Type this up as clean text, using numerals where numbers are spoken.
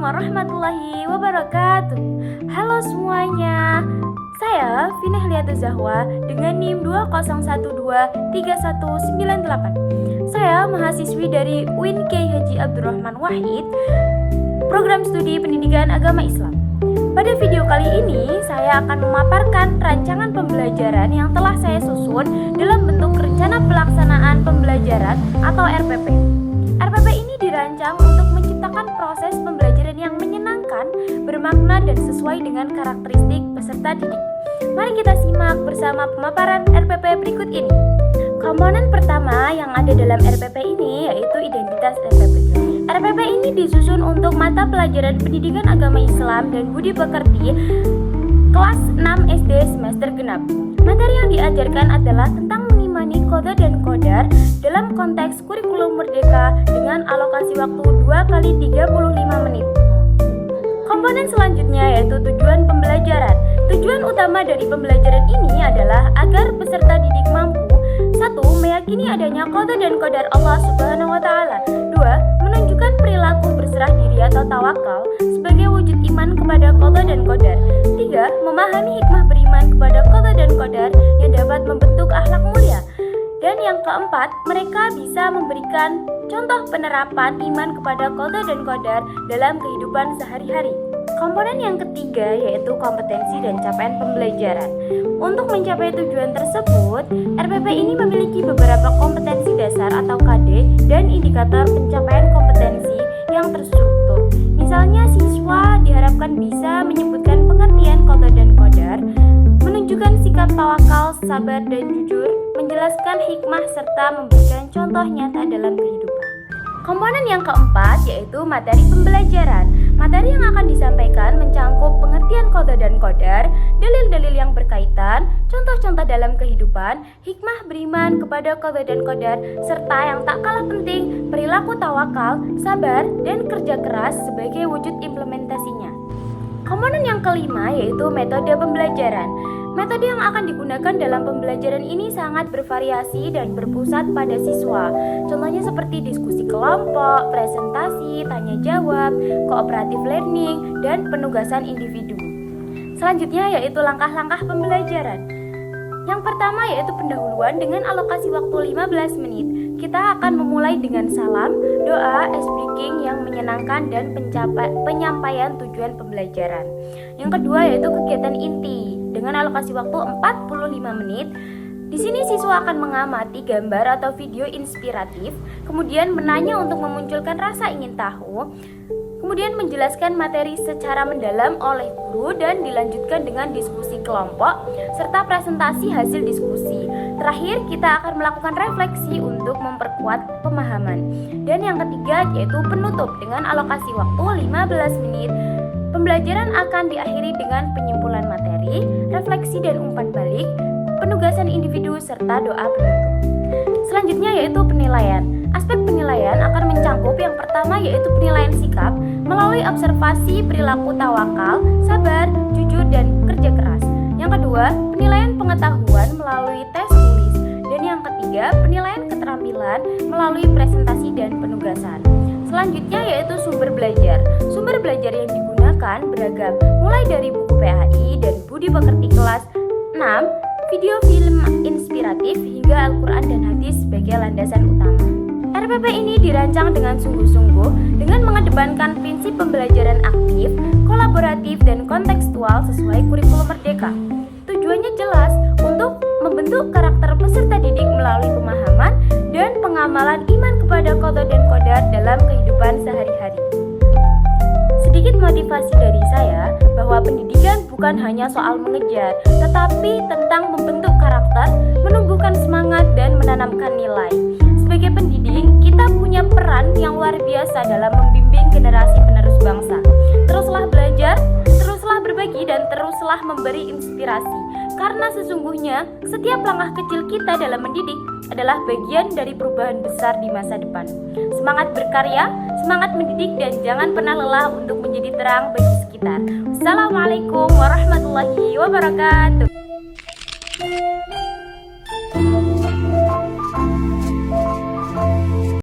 warahmatullahi wabarakatuh. Halo semuanya, saya Fineh Liatu Zahwa dengan NIM 20123198. Saya mahasiswi dari UIN Kyai Haji Abdurrahman Wahid, Program Studi Pendidikan Agama Islam. Pada video kali ini, saya akan memaparkan rancangan pembelajaran yang telah saya susun dalam bentuk rencana pelaksanaan pembelajaran atau RPP. RPP ini dirancang untuk menciptakan proses pembelajaran yang menyenangkan, bermakna, dan sesuai dengan karakteristik peserta didik. Mari kita simak bersama pemaparan RPP berikut ini. Komponen pertama yang ada dalam RPP ini yaitu identitas RPP. RPP ini disusun untuk mata pelajaran pendidikan agama Islam dan budi pekerti kelas 6 SD semester genap. Materi yang diajarkan adalah tentang mengimani qadha dan qadar dalam konteks kurikulum merdeka dengan alokasi waktu 2x35 menit. Komponen selanjutnya yaitu tujuan pembelajaran. Tujuan utama dari pembelajaran ini adalah agar peserta didik mampu 1. Meyakini adanya qadha dan qadar Allah Subhanahu wa taala. 2. Menunjukkan perilaku berserah diri atau tawakal sebagai wujud iman kepada qadha dan qadar. 3. Memahami hikmah beriman kepada qadha dan qadar yang dapat membentuk akhlak mulia. Dan yang keempat, mereka bisa memberikan contoh penerapan iman kepada qadha dan qadar dalam kehidupan sehari-hari. Komponen yang ketiga yaitu kompetensi dan capaian pembelajaran. Untuk mencapai tujuan tersebut, RPP ini memiliki beberapa kompetensi dasar atau KD dan indikator pencapaian kompetensi yang terstruktur. Misalnya, siswa diharapkan bisa menyebutkan pengertian qadha dan qadar, menunjukkan sikap tawakal, sabar, dan jujur, menjelaskan hikmah, serta memberikan contoh nyata dalam kehidupan. Komponen yang keempat yaitu materi pembelajaran. Materi yang akan disampaikan mencangkup pengertian qadha dan qadar, dalil-dalil yang berkaitan, contoh-contoh dalam kehidupan, hikmah beriman kepada qadha dan qadar, serta yang tak kalah penting, perilaku tawakal, sabar, dan kerja keras sebagai wujud implementasinya. Komponen yang kelima yaitu metode pembelajaran. Metode yang akan digunakan dalam pembelajaran ini sangat bervariasi dan berpusat pada siswa. Contohnya seperti diskusi kelompok, presentasi, tanya jawab, cooperative learning, dan penugasan individu. Selanjutnya yaitu langkah-langkah pembelajaran. Yang pertama yaitu pendahuluan dengan alokasi waktu 15 menit. Kita akan memulai dengan salam, doa, ice breaking yang menyenangkan, dan penyampaian tujuan pembelajaran. Yang kedua yaitu kegiatan inti dengan alokasi waktu 45 menit. Di sini siswa akan mengamati gambar atau video inspiratif, kemudian menanya untuk memunculkan rasa ingin tahu, kemudian menjelaskan materi secara mendalam oleh guru dan dilanjutkan dengan diskusi kelompok serta presentasi hasil diskusi. Terakhir, kita akan melakukan refleksi untuk memperkuat pemahaman. Dan yang ketiga yaitu penutup dengan alokasi waktu 15 menit. Pembelajaran akan diakhiri dengan penyimpulan materi, refleksi dan umpan balik, penugasan individu serta doa penutup. Selanjutnya yaitu penilaian. Aspek penilaian akan mencangkup yang pertama yaitu penilaian sikap melalui observasi perilaku tawakal, sabar, jujur, dan kerja keras. Yang kedua, penilaian pengetahuan melalui tes tulis. Dan yang ketiga, penilaian keterampilan melalui presentasi dan penugasan. Selanjutnya yaitu sumber belajar. Sumber belajar yang digunakan beragam, mulai dari buku PAI dan budi pekerti kelas 6, video film inspiratif, hingga Al-Quran dan hadis sebagai landasan utama. RPP ini dirancang dengan sungguh-sungguh dengan mengedepankan prinsip pembelajaran aktif, kolaboratif, dan kontekstual sesuai kurikulum merdeka. Tujuannya jelas untuk membentuk karakter peserta didik melalui pemahaman dan pengamalan iman kepada qadha dan qadar dalam kehidupan sehari-hari. Sedikit motivasi dari saya bahwa pendidikan bukan hanya soal mengejar, tetapi tentang membentuk karakter, menumbuhkan semangat, dan menanamkan nilai. Sebagai pendidik, kita punya peran yang luar biasa dalam membimbing generasi penerus bangsa. Teruslah belajar, teruslah berbagi, dan teruslah memberi inspirasi. Karena sesungguhnya, setiap langkah kecil kita dalam mendidik adalah bagian dari perubahan besar di masa depan. Semangat berkarya, semangat mendidik, dan jangan pernah lelah untuk menjadi terang bagi sekitar. Assalamualaikum warahmatullahi wabarakatuh.